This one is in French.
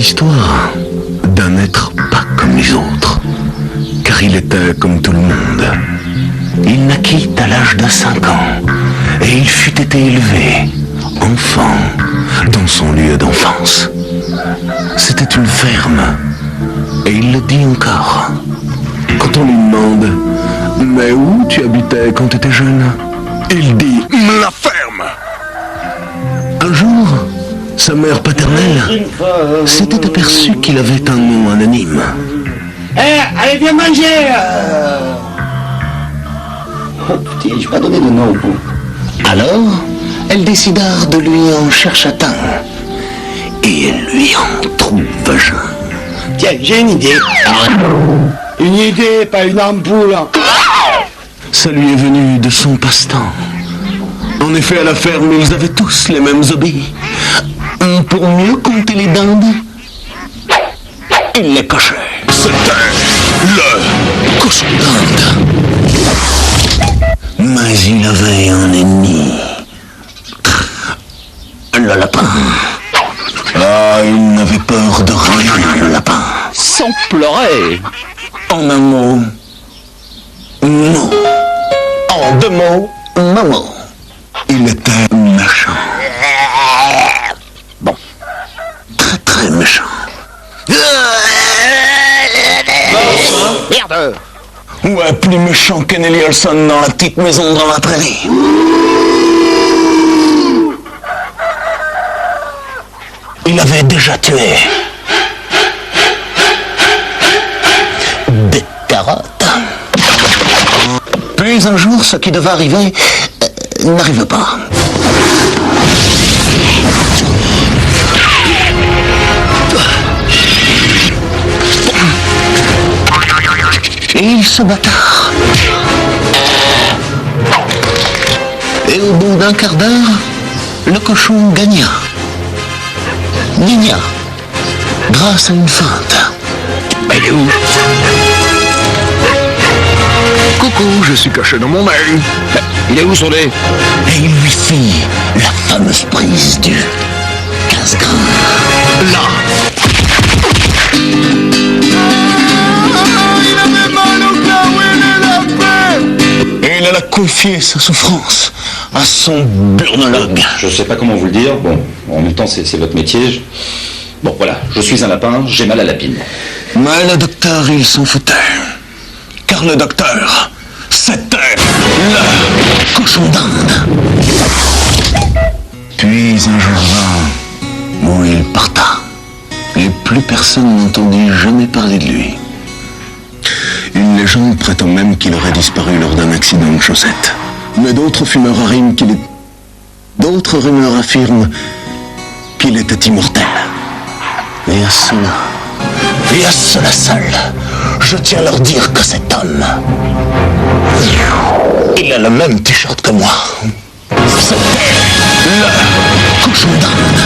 l'histoire d'un être pas comme les autres, car il était comme tout le monde. Il naquit à l'âge de 5 ans, et il fut été élevé, enfant, dans son lieu d'enfance. C'était une ferme, et il le dit encore. Quand on lui demande « Mais où tu habitais quand tu étais jeune ?» il dit « La ferme !» Un jour, sa mère paternelle s'était aperçue qu'il avait un nom anonyme. Allez, viens manger Oh putain, j'ai pas donné de nom. Alors, elles décidèrent de lui en chercher un. Et elles lui en trouvent un. Tiens, j'ai une idée. Une idée, pas une ampoule. Ça lui est venu de son passe-temps. En effet, à la ferme, ils avaient tous les mêmes hobbies. Pour mieux compter les dindes, il les cochait. C'était le cochon d'Inde. Mais il avait un ennemi. Le lapin. Ah, il n'avait peur de rien, le lapin. Sans pleurer. En un mot, non. En 2 mots, maman. Il était méchant. Bon. Très très méchant. Merde. Ouais, plus méchant que Nelly Olson dans La Petite Maison dans la Prairie. Il avait déjà tué des carottes. Puis un jour, ce qui devait arriver n'arrive pas. Et ils se battirent. Et au bout d'un quart d'heure, le cochon gagna. Gagna. Grâce à une feinte. Mais il est où? Coucou, je suis caché dans mon œil. Il est où son nez? Et il lui fit la fameuse prise du 15 grammes. Là. Et il alla confier sa souffrance à son burnologue. Je sais pas comment vous le dire, bon, en même temps c'est votre métier. Bon voilà, je suis un lapin, j'ai mal à la pine. Mais le docteur, il s'en foutait. Car le docteur, c'était le cochon d'Inde. Puis un jour vint où il parta. Et plus personne n'entendit jamais parler de lui. Une légende prétend même qu'il aurait disparu lors d'un accident de chaussettes. Mais d'autres fumeurs affirment qu'il était immortel. Et à cela seul, je tiens à leur dire que cet homme, il a le même t-shirt que moi. C'était le cochon d'Inde.